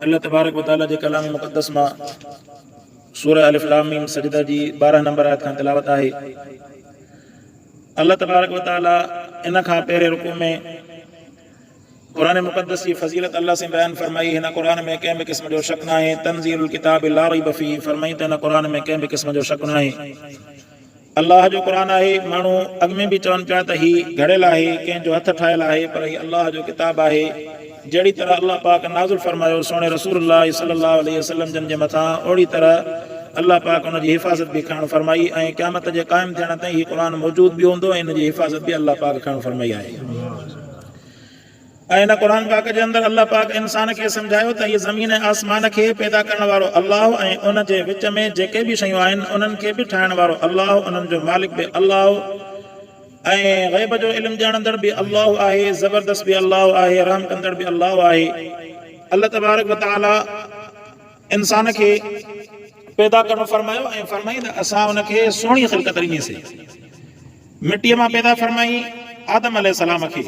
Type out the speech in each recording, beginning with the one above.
अल्लाह तबारक व तआला जे कलाम मुक़द्दस मां सूरह अलिफ लाम मीम सजदा जी 12 नंबर आयत खां तिलावत आहे। अल्लाह तबारक व तआला इन खां पहिरें रुकू में कुरान मुक़द्दस की फजीलत अल्लाह से बयान फरमाई। हिन कुरान में कंहिं बि क़िस्म जो शक न आहे। तंज़ीलुल किताब ला रैब फीह फरमाई त हिन कुरान में कंहिं बि क़िस्म जो शक न आहे। अल्लाह जो कुरान आहे। माण्हू अॻ में बि चवनि पिया त ही घड़ियल आहे, कंहिंजो हथ ठाहियल आहे, पर ही अल्लाह जो किताब आहे। जहिड़ी तरह अल्लाह पाक नाज़िल फरमायो सोने रसूलुल्लाह सल्लल्लाहु अलैहि वसल्लम जन जे मथां, ओड़ी तरह अल्लाह पाक उन जी हिफ़ाज़त बि खणणु फरमाई ऐं क़यामत जे क़ाइम थियण ताईं ही कुरान मौजूद बि हूंदो ऐं इन जी हिफ़ाज़त बि अल्लाह पाक खणणु फरमाई आहे। ऐं इन कुरान पाक जे अंदरि अल्लाह पाक इंसान खे सम्झायो त हीअ ज़मीन ऐं आसमान खे पैदा करण वारो अल्लाह ऐं उन जे विच में जेके बि शयूं आहिनि उन्हनि खे बि ठाहिण वारो अल्लाह, उन्हनि जो मालिक बि अल्लाह ऐं ग़ैब जो इल्मु ॼाणंदड़ बि अल्लाह आहे, ज़बरदस्त बि अल्लाह आहे, रहम कंदड़ बि अल्लाह आहे। अल्लाह तबारक व तआला इंसान खे पैदा करणु फरमायो ऐं फरमाई त असां उनखे सुहिणी ख़िलक़त ॾिनीसीं। मिटीअ मां पैदा फरमाई आदम अलैहिस्सलाम खे।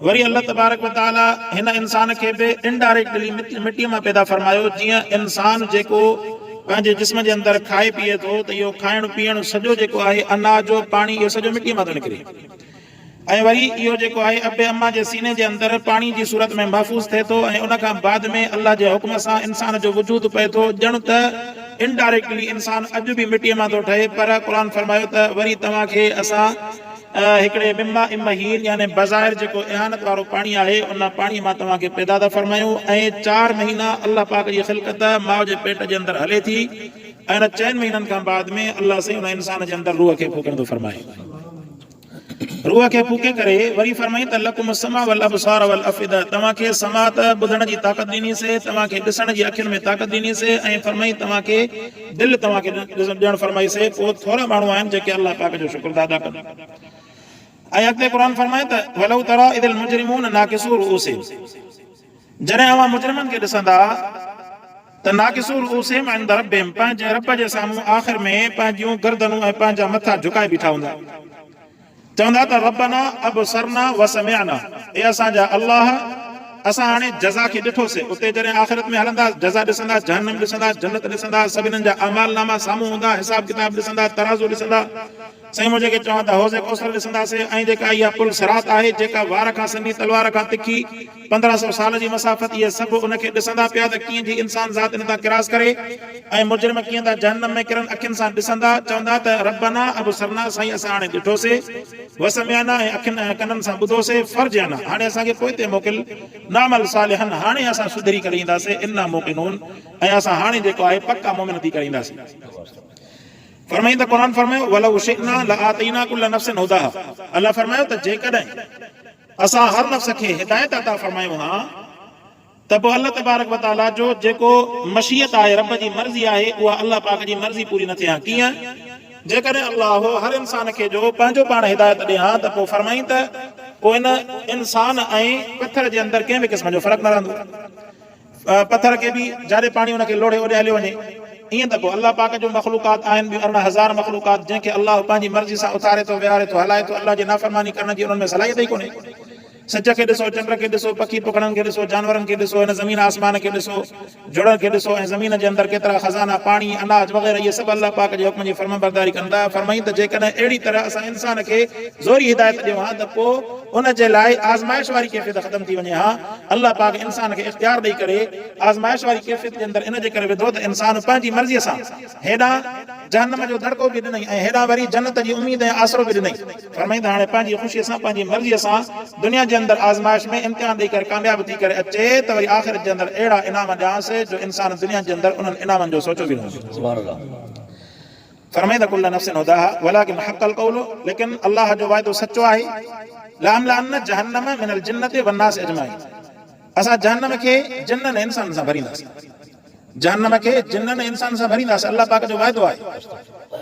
वरी अल्लाह तबारक व तआला हिन इंसान खे बि इनडायरेक्टली मिटीअ मां पैदा फरमायो। जीअं इंसान जेको पंहिंजे जिस्म जे अंदरि खाए पीए थो त इहो खाइणु पीअणु सॼो जेको आहे अनाज जो पाणी इहो सॼो मिटीअ मां थो निकिरे। ऐं वरी इहो जेको आहे अबे अम्मा जे सीने जे अंदरि पाणी जी सूरत में महफ़ूज़ थिए थो ऐं उन खां बाद में अल्लाह जे हुक्म सां इंसान जो वजूद पए थो। ॼण त इनडायरेक्टली इंसान अॼु बि मिटीअ मां थो ठहे, पर क़ुरान फरमायो त वरी तव्हांखे असां हिकिड़े बिम्मा इमहीन यानी बज़ाहिर जेको इहानत वारो पाणी आहे उन पाणी मां तव्हांखे पैदा था फरमायूं। ऐं 4 महीना अल्लाह पाक जी ख़िलक़त माउ जे पेट जे अंदरि हले थी ऐं इन 4 महीननि खां बाद में अल्लाह से उन इंसान जे अंदरि रूह खे फूकण थो फरमाए। रूह खे फूके करे वरी फरमाई त लकुम समा वल अबसार वल अफिदा, तव्हांखे समात ॿुधण जी ताक़त ॾिनीसीं, तव्हांखे ॾिसण जी अखियुनि में ताक़त ॾिनीसीं ऐं फरमाई तव्हांखे दिलि तव्हांखे ॾियणु फरमाईसीं। पोइ थोरा माण्हू आहिनि जेके अल्लाह पाक जो शुक्र अदा कंदा। ऐं अॻिते क़ुरान फरमाए त वलौ तरा इदिल मुजरिमून नाकिसू रुऊसिहिम, जॾहिं अवां मुजरिमनि खे ॾिसंदा त नाकिसू रुऊसिहिम इंद रब्बिहिम, पंहिंजे रब जे साम्हूं आख़िर में पंहिंजियूं गर्दनूं ऐं पंहिंजा मथा झुकाए बीठा हूंदा। चवंदा त रब्बना अबसरना व समिअना, ए असांजा अल्लाह असां हाणे जज़ा खे ॾिठोसीं। उते जॾहिं आख़िरत में हलंदा जज़ा ॾिसंदा, जहन्नम ॾिसंदा, जन्नत ॾिसंदा, सभिनीनि जा अमाल नामा साम्हूं हूंदा, हिसाब किताब ॾिसंदा, तराज़ू ॾिसंदा। साईं मुंहिंजे खे चवां त हौज़े कौसर ॾिसंदासीं ऐं जेका इहा पुल सिरात आहे जेका वार खां सिंधी तलवार खां तिखी 1500 साल जी मसाफ़त, इहे सभु उनखे ॾिसंदा पिया त कीअं जी इंसान ज़ात इन तां किरास करे ऐं मुजरिम कीअं था जहन्नम में किरनि अखियुनि सां ॾिसंदा। चवंदा त रब्बना अबसरना, साईं असां हाणे ॾिठोसीं, वसमिअना ऐं अखियुनि ऐं कननि सां ॿुधोसीं, फर्जअना हाणे असांखे पोइ ते मोकिल, नामल सालिहन हाणे असां सुधरी करे ईंदासीं, इन्ना मोकिनून ऐं असां हाणे जेको आहे पक्का मोमिन थी करे ईंदासीं। फरमाई त क़ुरान फरमायो वलौ शिअना लआतैना कुल्ल नफ्सिन हुदाहा, अल्लाह फरमायो त जेकॾहिं असां हर नफ़्स खे हिदायत अता फरमायूं हा त पोइ अल्लाह तबारक व तआला जो जेको मशीयत आहे, रब जी मर्ज़ी आहे, उहा अल्लाह पाक जी मर्ज़ी पूरी न थिए हा। कीअं? जेकॾहिं अल्लाह हर इंसान खे जो पंहिंजो पाण हिदायत ॾे हा त पोइ फरमाई त पोइ इन इंसान ऐं पथर जे अंदरि कंहिं बि क़िस्म जो फ़र्क़ु न रहंदो। पथर खे बि जाॾे पाणी उनखे लोढ़े ओॾे हलियो वञे। ईअं त पोइ अल्लाह पाक जो मख़लूक़ात आहिनि ॿियूं 18,000 मख़लूक़ात जंहिंखे अल्लाह पंहिंजी मर्ज़ी सां उतारे थो, विहारे थो, हलाए थो। अल्लाह जी नाफ़रमानी करण जी उन्हनि में सलाहियत ई कोन्हे। सच खे ॾिसो, चंड खे ॾिसो, पखी पखड़नि खे ॾिसो, जानवरनि खे ॾिसो, हिन ज़मीन आसमान खे ॾिसो, जुड़नि खे ॾिसो ऐं ज़मीन जे अंदरि केतिरा ख़ज़ाना, पाणी, अनाज वग़ैरह इहे सभु अल्लाह पाक जे हुक्म जी फर्माबरदारी कंदा। फरमाई त जेकॾहिं अहिड़ी तरह असां इंसान खे ज़ोरी हिदायत ॾियूं हा त पोइ उन जे लाइ आज़माइश वारी कैफ़ियत ख़तम थी वञे हा। अल्लाह पाक इंसान खे इख़्तियार ॾेई करे आज़माइश वारी कैफ़ियत जे अंदरि इन जे करे विधो त इंसान पंहिंजी मर्ज़ीअ सां हेॾां जहन्नम जो दड़को बि ॾिनई ऐं हेॾां वरी जन्नत जी उमीद ऐं आसरो बि ॾिनई। फरमाई त हाणे पंहिंजी ख़ुशीअ सां, पंहिंजी मर्ज़ीअ सां दुनिया जे अंदरि आज़माइश में इम्तिहान ॾेई करे कामयाब थी करे अचे त वरी आख़िरत जे अंदरि अहिड़ा इनाम ॾियांसि जो इंसान दुनिया जे अंदरि उन्हनि इनामनि जो सोचो बि न हुजे। फरमाई त कुल्ल नफ्सिन हुदाहा वलाकिन हक़्क़ल क़ौलु, लेकिन अल्लाह जो वाइदो सचो आहे। लामलाअन जहन्नम मिनल जिन्नति वन्नास अजमाइन, असां जहन्नम खे जिन्ननि इंसान सां भरींदासीं, जहन्नम खे जिन्ननि इंसान सां भरींदासीं। अल्लाह पाक जो वाइदो आहे।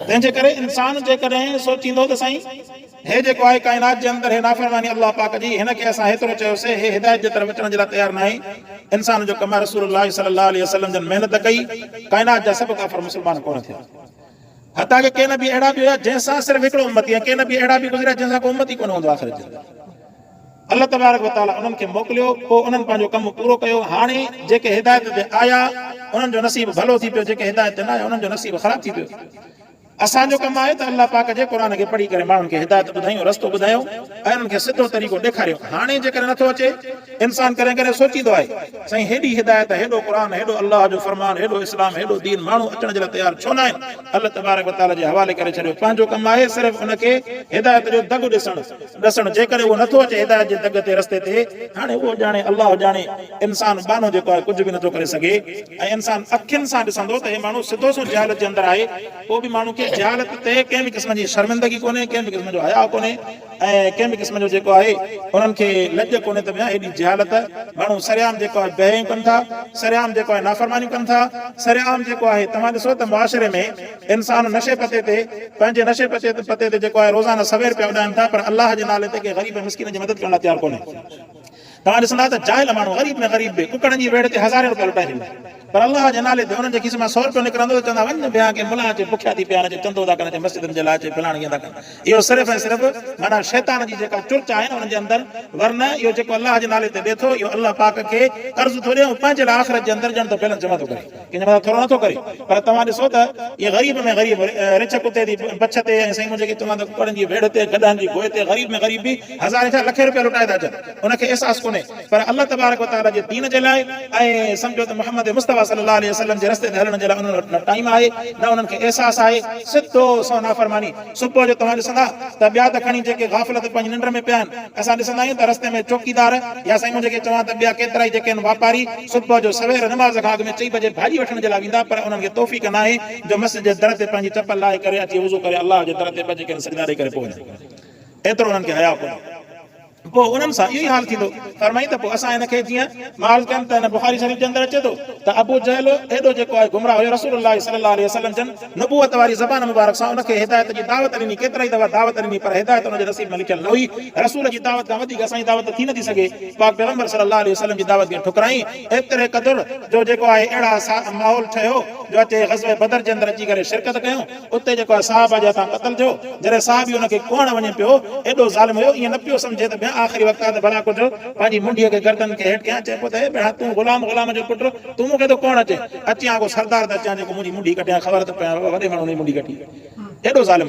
तंहिंजे करे इंसान जेकॾहिं सोचींदो त साईं हे जेको आहे काइनात जे अंदरि हे नाफ़रमानी अल्लाह पाक जी, हिन खे असां हेतिरो चयोसीं, हे हिदायत जे तरफ़ अचण जे लाइ तयारु न आहे। इंसान जो कम रसूलुल्लाह सल्लल्लाहु अलैहि वसल्लम जन महिनत कई, काइनात जा सभु काफ़िर मुस्लमान कोन थिया। हता कि के नबी अहिड़ा बि हुया जंहिंसां सिर्फ़ु हिकिड़ो उम्मती, के नबी अहिड़ा बि गुज़रिया जंहिंसां को उम्मती कोन हूंदो आख़िर जे अंदरि। अल्लाह तबारक व तआला उन्हनि खे मोकिलियो, पोइ उन्हनि पंहिंजो कमु पूरो कयो। हाणे जेके हिदायत ते आया उन्हनि जो नसीब भलो थी पियो, जेके हिदायत ते न आया उन्हनि जो नसीब ख़राब थी पियो। असांजो कमु आहे त अल्लाह पाक जे क़ुर खे पढ़ी करे माण्हुनि खे हिदायत ॿुधायूं, रस्तो ॿुधायूं ऐं उन्हनि खे सिधो तरीक़ो ॾेखारियूं। हाणे जेकॾहिं नथो अचे, इंसान करे करे सोचींदो आहे साईं हेॾी हिदायत, हेॾो क़ुर, हेॾो अल्लाह जो फरमान, हेॾो इस्लाम, हेॾो दीन, माण्हू अचण जे लाइ तयार छो न आहिनि? अल्लाह तबारक व तआला जे हवाले करे छॾियो। पंहिंजो कमु आहे सिर्फ़ु उनखे हिदायत जो दग ॾसणु। जेकॾहिं उहो नथो अचे हिदायत जे दग ते, रस्ते ते, हाणे उहो ॼाणे, अल्लाह ॼाणे, इंसान बानो जेको आहे कुझु बि नथो करे सघे। ऐं इंसान अखियुनि सां ॾिसंदो त हे माण्हू सिधो सो जहालत जे अंदरि आहे, पोइ बि माण्हू खे जहालत ते कंहिं बि क़िस्म जी शर्मिंदगी कोन्हे, कंहिं बि क़िस्म जो हया कोन्हे ऐं कंहिं बि क़िस्म जो जेको आहे उन्हनि खे लॼ कोन्हे त हेॾी जहालत। माण्हू सरेआम जेको आहे बेहियूं कनि था, सरेआम जेको आहे नाफ़रमानियूं कनि था, सरेआम जेको आहे तव्हां ॾिसो त मुआशिरे में इंसान नशे पते ते, पंहिंजे नशे पते ते जेको आहे रोज़ाना सवेर पिया उॾाइनि था, पर अल्लाह जे नाले ते के ग़रीब मिस्किन जी मदद करण लाइ तयारु कोन्हे। तव्हां ॾिसंदा त जाहिल माण्हू, ग़रीब में ग़रीब बि कुकड़नि जी वेड़ ते हज़ारे रुपया लुटाए ॾींदा, पर अल्लाह जे नाले ते हुननि जे खीसे मां 100 रुपयो निकिरंदो त चवंदा वञ ॿिया के मुला अचे, बुखिया थी पिया अचे, चंदो था कनि, मस्जिदनि जे लाइ अचे, फलाणी था कनि। इहो सिर्फ़ु ऐं सिर्फ़ु माना शैतान जी जेका चुर्च आहे न हुननि जे अंदरि, वरन इहो जेको अल्लाह जे नाले ते ॾिए थो, इहो अल्लाह पाक खे कर्ज़ थो ॾिए, पंहिंजे लाइ आख़िरत जे अंदरि ॼण त बैलेंस जमा थो करे, कंहिंजे मथां थोरो नथो करे। पर तव्हां ॾिसो त इहे ग़रीब में ग़रीब, रिछ कुते जी बछ ते ऐं साईं मुंहिंजे चवंदा कुकड़नि जी भेड़ ते, गॾनि जी गोए ते, ग़रीब में ग़रीब बि हज़ारे छा लखे रुपया लुटाए था अचनि, उनखे अहसासु कोन्हे। पर अल्लाह तबारक व तआला जे दीन जे लाइ ऐं सम्झो त मोहम्मद मुस्तफ़ा सल्लल्लाहु अलैहि वसल्लम जे रस्ते ते हलण जे लाइ उन्हनि वटि न टाइम आहे, न उन्हनि खे अहसासु आहे, सिधो सो नाफ़रमानी। सुबुह जो तव्हां ॾिसंदा त ॿिया त खणी जेके गाफ़िलत पंहिंजी निंड में पिया आहिनि, असां ॾिसंदा आहियूं त रस्ते में चौकीदार या साईं मुंहिंजे चवां त ॿिया केतिरा ई जेके आहिनि वापारी सुबुह जो सवेर नमाज़ खां अॻु में 4 बजे भाॼी वठण जे लाइ वेंदा, पर उन्हनि खे तौफ़ीक़ न आहे जो मस्जिद जे दर ते पंहिंजी चपल लाहे करे अची वुज़ू करे अल्लाह जे दर ते ॿ जेके सजदा ॾेई करे पोइ वञनि। एतिरो उन्हनि खे हया कोन्हे। पोइ उन्हनि सां इहो ई हाल थींदो। फरमाई त पोइ असां हिनखे जीअं माल कनि त हिन बुखारी शरीफ़ जे अंदरि अचे थो त अबू जहल एॾो जेको आहे गुमराह हुयो, रसूलुल्लाह सल्लल्लाहु अलैहि वसल्लम जन नबूवत वारी ज़बान मुबारक सां उनखे हिदायत जी दावत ॾिनी, केतिरा ई दफ़ा दावत ॾिनी, पर हिदायत उनजे नसीब में लिखियल न हुई। रसूल जी दावत खां वधीक असांजी दावत थी नथी सघे। पाक पैगंबर सल्लल्लाहु अलैहि वसल्लम जी दावत खे ठुकराई, एतिरे क़दुरु जो जेको आहे अहिड़ा माहौल ठहियो जो अचे ग़ज़वे बदर जे अंदरि अची करे शिरकत कयूं, उते जेको आहे साहबा जे हथां क़त्ल थियो। जॾहिं साहबी उनखे कोण वञे पियो, एॾो ज़ालिम हुयो, ईअं न पियो सम्झे त ॿिया आख़िरी वक़्त आहे त भला कुझु पंहिंजी मुंडीअ खे गर्दन खे हेठि कयां, चए पोइ त भेण तूं गुलाम जो पुटु, तूं मूंखे त कोन अचे, अची को सरदार त अचां जेको मुंहिंजी मुंडी कटियां, ख़बर त पया वॾे माण्हू मुंडी कटी, एॾो ज़ालिम।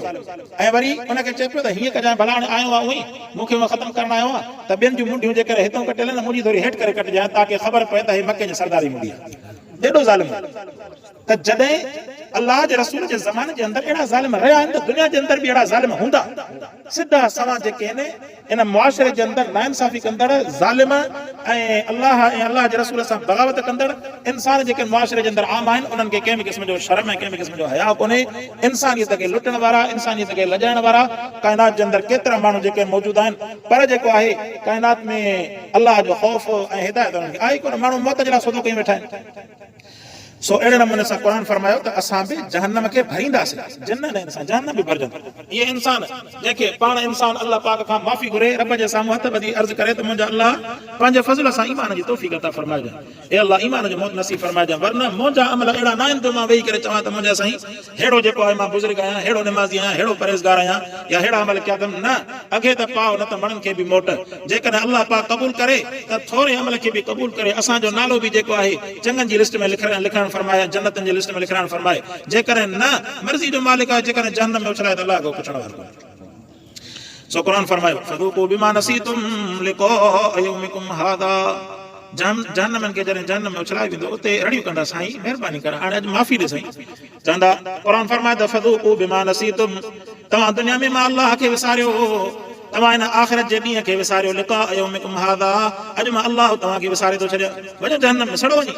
ऐं वरी उनखे चए पियो त हीअं कजांइ, भला हाणे आयो आहे उअई मूंखे उहो ख़तमु करणु आयो आहे त ॿियनि जूं मुंडियूं जेकर हितां कटियल आहिनि, मुंहिंजी थोरी हेठि करे कटिजांइ ताकी ख़बर पए त हे मके जी सरदारी मुंडी आहे। एॾो ज़ालिम त जॾहिं अल्लाह जे रसूल जे ज़माने जे अंदरि अहिड़ा ज़ालिम रहिया आहिनि त दुनिया जे अंदरि बि अहिड़ा ज़ालिम हूंदा। सिधा सवां जेके आहिनि इन मुआशिरे जे अंदरि नाइंसाफ़ी कंदड़ ज़ालिम ऐं अल्लाह जे रसूल सां बग़ावत कंदड़ इंसान जेके मुआशिरे जे अंदरि आम आहिनि, उन्हनि खे कंहिं बि क़िस्म जो शर्म ऐं कंहिं बि क़िस्म जो हया कोन्हे। इंसानियत खे लुटण वारा, इंसानियत खे लॼाइण वारा काइनात जे अंदरि केतिरा माण्हू जेके मौजूदु आहिनि, पर जेको आहे काइनात में अल्लाह जो ख़ौफ़ ऐं हिदायत उन्हनि खे आहे कोन। माण्हू मौत जे लाइ सौदो कई वेठा आहिनि। सो अहिड़े नमूने सां क़ुर फरमायो त असां बि जहन्नम खे भरींदासीं, जन्नत सां जहन्नम बि भरजंदो। इहे इंसान जेके पाण इंसान अल्लाह पाक खां माफ़ी घुरे, रब जे साम्हूं हथ ॿधी अर्ज़ु करे त मुंहिंजा अल्लाह पंहिंजे फज़ल सां ईमान जी तौफ़ीक़ अता फरमाइजांइ, ए अल्लाह ईमान जो मौत नसीब फरमाइजांइ। वरना मुंहिंजा अमल अहिड़ा न आहिनि जो मां वेही करे चवां त मुंहिंजा साईं हेड़ो जेको आहे मां बुज़ुर्ग आहियां, हेड़ो निमाज़ी आहियां, हेड़ो परहेज़गार आहियां या हेड़ा अमल कया अथमि। न, अॻे त पाओ न त मणनि खे बि मोट। जेकॾहिं अल्लाह पाक क़बूल करे त थोरे अमल खे बि क़बूल करे, असांजो नालो बि जेको आहे चङनि जी लिस्ट में लिखणु फरमाया, जन्नतनि जी लिस्ट में लिखणु फरमाए। जेकॾहिं न मर्ज़ी जो मालिक आहे, जेकॾहिं जहन्नम में उछलाए त अल्लाह को पुछण वारो कोन्हे। सो क़ुर फरमायो फज़ूक़ू बिमा नसीतुम लिक़ाअ यौमिकुम हाज़ा, जहन्नम खे जॾहिं जहन्नम में उछलाए वेंदो उते रड़ियूं कंदा, साईं महिरबानी कर हाणे अॼु माफ़ी ॾे साईं। चवंदा क़ुर फरमाए त फज़ूक़ू बिमा नसीतुम, तव्हां दुनिया में मां अल्लाह खे विसारियो, तव्हां हिन आख़िरत जे ॾींहं खे विसारियो, लिक़ाअ यौमिकुम हाज़ा, अॼु मां अल्लाह तव्हांखे विसारे थो छॾियां, वञो जहन्नम में सड़ो वञी।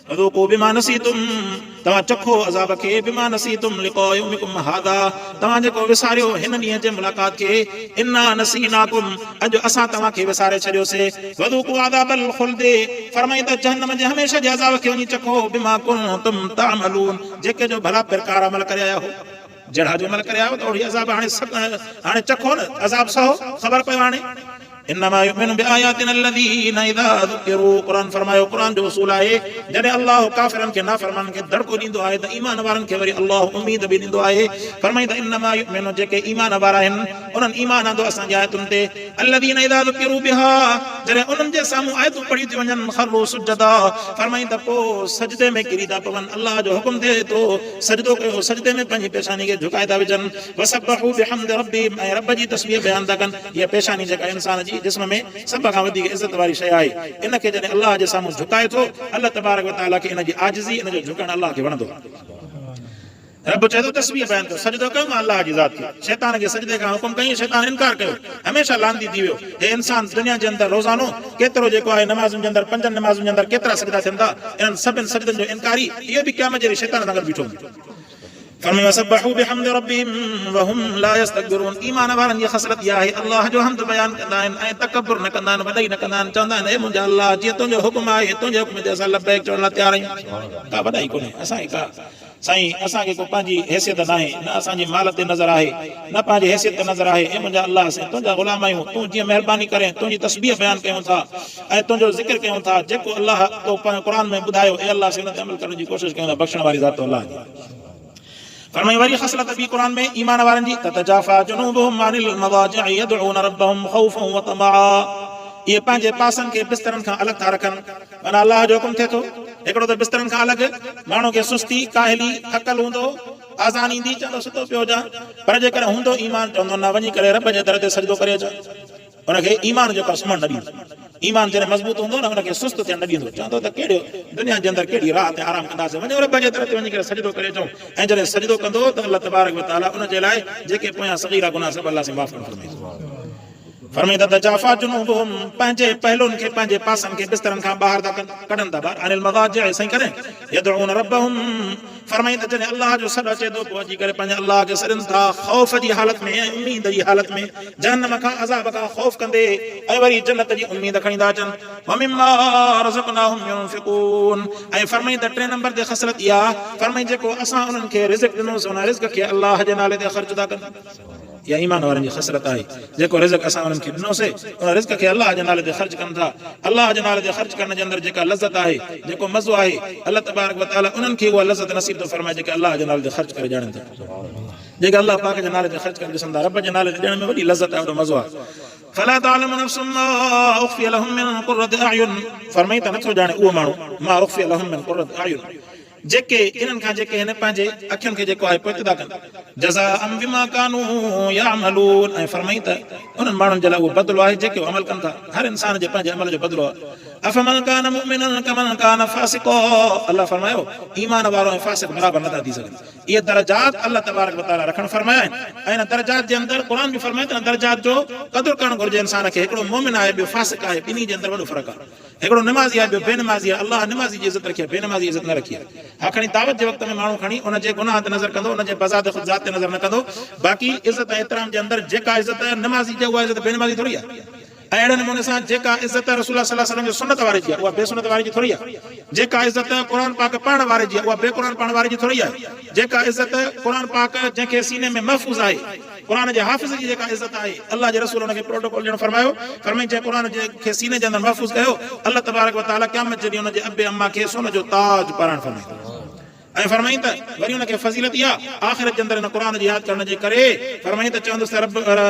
फज़ूक़ू बिमा नसीतुम, तव्हां चखो अज़ाब खे, बिमा नसीतुम लिक़ाअ यौमिकुम हाज़ा, तव्हां जेको विसारियो हिन ॾींहं जे मुलाक़ात खे, इन्ना नसीनाकुम, अॼु असां तव्हांखे विसारे छॾियोसीं। वज़ूक़ू अज़ाबल ख़ुल्द, फरमाई त जहन्नम जे हमेशह जे अज़ाब खे वञी चखो, बिमा कुंतुम तामलून, जेके जो भला प्रकार अमल करे आया हो, जहिड़ा जो अमल करे आयो त ओड़ी अज़ाब हाणे चखो न, अज़ाब सहो, ख़बर पियो हाणे इन्नमा युमिनु बिआयातिना अल्लज़ीना इज़ा ज़ुकिरू कुरान फरमायो कुरान जो उसूल आहे जॾहिं अल्लाह काफ़िरनि खे नाफ़रमान खे दड़को ॾींदो आहे त ईमान वारनि खे वरी अल्लाह उम्मीद बि ॾींदो आहे फरमाई त इन्नमा युमिनु जेके ईमान वारा आहिनि उन्हनि ईमान आंदो असांजी आयतुनि ते अल्लज़ीना इज़ा ज़ुकिरू बिहा जॾहिं उन्हनि जे साम्हूं आयतूं पढ़ी थी वञनि खर्रू सुजदा फरमाई त पोइ सजदे में किरी था पवनि अल्लाह जो हुकुम थिए थो सजदो कयो सजदे में पंहिंजी पेशानी खे झुकाए था विझनि वसब्बहू बिहम्दि रब्बिहिम ऐं रब जी तस्बीह बयान था कनि इहा पेशानी जेका इंसान जी जिस्म में सभ खां वधीक इज़त वारी शइ आहे इनखे जॾहिं अल्लाह जे साम्हूं झुकाए थो अल्लाह तबारक व तआला खे इन जी आजिज़ी इन जो झुकण अल्लाह खे वणंदो रब चए थो तस्बीह बयान कयो सजदो कयो मां अल्लाह जी ज़ात खे शैतान खे सजदे खां हुकुम कई शैतान इनकार कयो हमेशह लांदी थी वियो हे इंसान दुनिया जे अंदरि रोज़ानो केतिरो जेको आहे नमाज़ुनि जे अंदरि 5 नमाज़ुनि जे अंदरि केतिरा सजदा थियनि था इन्हनि सभिनि सजदनि जो इनकारी इहो बि क़यामत जे शैतान सां गॾु बीठो फरमाया वसब्बहू बिहम्दि रब्बिहिम वहुम ला यस्तकबिरून ईमान वारनि जी ख़सलत इहा आहे अल्लाह जो हम्द बयान कंदा आहिनि ऐं तकब्बुर न कंदा आहिनि वॾाई न कंदा आहिनि चवंदा आहिनि हे मुंहिंजा अल्लाह जीअं तुंहिंजो हुकुम आहे तुंहिंजे हुकुम ते असां लबैक चवण लाइ तयार आहियूं का वॾाई कोन्हे असांखे का साईं असांखे को पंहिंजी हैसियत न आहे न असांजी माल ते नज़र आहे न पंहिंजी हैसियत ते नज़र आहे हे मुंहिंजा अल्लाह साईं तुंहिंजा ग़ुलाम आहियूं तूं जीअं महिरबानी करे तुंहिंजी तस्बीह बयान कयूं था ऐं तुंहिंजो ज़िक्र कयूं था जेको अल्लाह तो क़ुर में ॿुधायो हे अल्लाह साईं उन ते अमल करण जी कोशिशि कयूं था बख़्शण वारी ज़ात अल्लाह जी फरमाई वरी ख़सलत बि क़ुर में ईमान वारनि जी ततजाफा जुनूबुहुम अनिल मवाजिअ यदऊन रब्बहुम ख़ौफन व तमआ ये पंहिंजे पासनि खे बिस्तरनि खां अलॻि था रखनि माना अल्लाह जो हुकुम थिए थो हिकिड़ो त बिस्तरनि खां अलॻि माण्हू खे सुस्ती काहिली थकल हूंदो आज़ान ईंदी चवंदो सुतो पियो हुजां पर जेकॾहिं हूंदो ईमान चवंदो न वञी करे रब जे दर ते सजदो करे अचां हुनखे ईमान जेको सुम्हणु न ॾींदो ईमान जॾहिं मज़बूत हूंदो न हुनखे सुस्त थियणु न ॾींदो चवंदो त कहिड़ो दुनिया जे अंदरि कहिड़ी राह ते आराम कंदासीं वञो रब जे दर ते वञी करे सजदो करे अचूं ऐं जॾहिं सजदो कंदो त अल्लाह तबारक व तआला उन जे लाइ जेके पोयां सग़ीरा गुनाह सभु अल्लाह से माफ़ फरमाईंदो फरमाई त तजाफा जुनूबुहुम पंहिंजे पहलुनि खे पंहिंजे पासनि खे बिस्तरनि खां ॿाहिरि था कढनि था ॿाहिरि अनिल मवाजिअ सही करे यदऊन रब्बहुम फरमाई त जॾहिं अल्लाह जो सॾु अचे थो पोइ अची करे पंहिंजे अल्लाह खे सॾनि था ख़ौफ़ जी हालत में ऐं उम्मीद जी हालत में जहन्नम खां अज़ाब खां ख़ौफ़ कंदे ऐं वरी जन्नत जी उम्मीद खणी था अचनि वमिम्मा रज़क़नाहुम युनफ़िक़ून ऐं फरमाई त 3 नंबर ते ख़सलत इहा फरमाई जेको असां उन्हनि खे रिज़्क़ ॾिनोसीं उन रिज़्क़ खे अल्लाह जे नाले ते ख़र्च था कनि या ईमान वारनि जी ख़सलत आहे जेको रिज़्क़ असां उन्हनि खे ॾिनोसीं उन रिज़्क़ खे अल्लाह जे नाले ते ख़र्च कनि था अल्लाह जे नाले ते ख़र्च करण जे अंदरि जेका लज़त आहे जेको मज़ो आहे अल्लाह तबारक व तआला उन्हनि खे उहा लज़त नसीब थो फरमाए जेके अल्लाह जे नाले ते ख़र्च करे ॼाणनि था जेके अल्लाह पाक जे नाले ते ख़र्च करे ॾिसनि था रब जे नाले ते ॾियण में वॾी लज़त आहे वॾो मज़ो आहे फला तालमु नफ़्सुम मा उख़्फ़िय लहुम मिन क़ुर्रति अयुन फरमाई त नथो ॼाणे उहो माण्हू मा उख़्फ़िय लहुम मिन क़ुर्रति अयुन जेके इन्हनि खां जेके हिन पंहिंजे अखियुनि खे जेको आहे पोइ था कनि जज़ाअम बिमा कानू यामलून ऐं फरमाई त उन्हनि माण्हुनि जे लाइ उहो बदिलो आहे जेके अमल कनि था हर इंसान जे पंहिंजे अमल जो बदिलो आहे अफमन कान मुमिनन कमन कान फासिको अल्लाह फरमायो ईमान वारो ऐं फासिक बराबरि नथा थी सघनि इहे दरजात अल्लाह तबारक व तआला रखणु फरमाया आहिनि ऐं इन दरजात जे अंदरि क़ुर बि फरमाए त दरजात जो क़दुरु करणु घुरिजे इंसान खे हिकिड़ो मोमिन आहे ॿियो फासिक आहे ॿिन्ही जे अंदरि वॾो फ़र्क़ु आहे हिकिड़ो निमाज़ी आहे ॿियो बेनमाज़ी आहे अल्लाह निमाज़ी जी इज़त रखी आहे बेनमाज़ी इज़त न रखी आहे हा खणी दावत जे वक़्त में माण्हू खणी उनजे गुनाह ते नज़र कंदो उनजे बज़ात ख़ुदि ज़ात ते नज़र न कंदो बाक़ी इज़त ऐं एतिराम जे अंदरि जेका इज़त निमाज़ी जी उहा इज़त बेनमाज़ी थोरी आहे ऐं अहिड़े नमूने सां जेका इज़त रसूल सल्लल्लाहु अलैहि वसल्लम जो सुन्नत वारे जी आहे उहा बेसुन्नत वारे जी थोरी आहे जेका इज़त क़ुर पाक पढ़ण वारे जी आहे उहा बेक़ुर पढ़ण वारे जी थोरी आहे जेका इज़त क़ुर पाक जंहिंखे सीने में महफ़ूज़ आहे क़ुर जे हाफ़िज़ जी जेका इज़त आहे अल्लाह जे रसूल हुनखे प्रोटोकॉल ॾियणु फरमायो फरमाई जंहिं क़ुर जे सीने जे अंदरि महफ़ूज़ कयो अल्लाह तबारक व तआला क़यामत जे ॾींहुं हुनजे अबे अम्मा खे सोन जो ताज पाराइणु फरमाईंदो ऐं फरमाई त वरी हुनखे फज़ीलत इहा आख़िरत जे अंदरि हिन क़ुर जी यादि करण जे करे फरमाई त चवंदुसि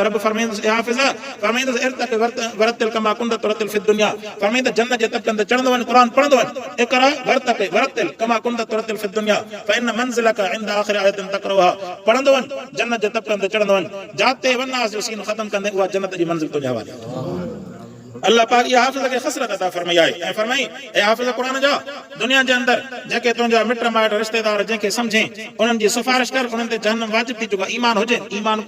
रब फरमाईंदुसि हाफ़िज़ फरमाईंदुसि इर्तक़ वरतिल कमा कुंत तुरतिल फ़िद दुनिया फरमाई त जन्नत जे तबक़नि ते चढ़ंदो वञ क़ुर पढ़ंदो वञ इक़रा वरतक़ वरतिल कमा कुंत तुरतिल फ़िद दुनिया फ़इन मंज़िलक इंद आख़िर आयतिन तक़रउहा पढ़ंदो वञ जन्नत जे तबक़नि ते चढ़ंदो वञ जाते वन्नास जो सीन ख़तम कंदे उहा जन्नत जी मंज़िल तुंहिंजे हवाले अल्लाह पाक इहा हाफ़िज़ खे ख़सरत अता फरमाई आहे ऐं फरमाई ए हाफ़िज़ क़ुर जा दुनिया जे अंदरि जेके तुंहिंजा मिट माइट रिश्तेदार जंहिंखे सम्झे उन्हनि जी सिफ़ारिश कर उन्हनि ते जहन्नम वाजिब थी चुका ईमान हुजे ईमान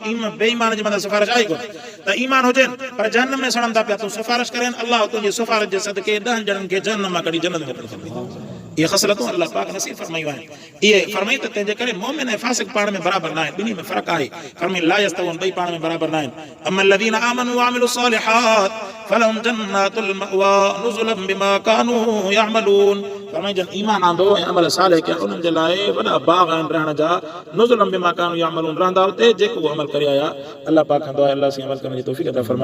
बेईमान जे मथां सिफ़ारिश आई कोन त ईमान हुजे पर जहन्नम में सड़नि था पिया तूं सिफ़ारिश करे अल्लाह तुंहिंजी सिफ़ारिश जे सदके 10 ॼणनि खे जहन्नम मां कढी जन्नत में ये ख़सलतूं अल्लाह पाक नसीब फरमायूं आहिनि इहे फरमाई त तंहिंजे करे मोमिन ऐं फासिक पाण में बराबरि न आहिनि ॿिन्ही में फ़र्क़ु आहे फरमाई ला यस्तवून ॿई पाण में बराबरि न आहिनि अम्मा الذين آمنوا وعملوا الصالحات فلهم جنات المأوى نزلا بما كانوا يعملون फरमाई जन ईमान आंदो ऐं अमल सालिह कया उन्हनि जे लाइ वॾा बाग़ आहिनि रहण जा नुज़ुलम बिमा कानू यामलून रहंदा हुते जेको अमल करे आया अल्लाह पाक कंदो आहे अल्लाह से अमल करण जी तौफ़ीक़ अता फरमाए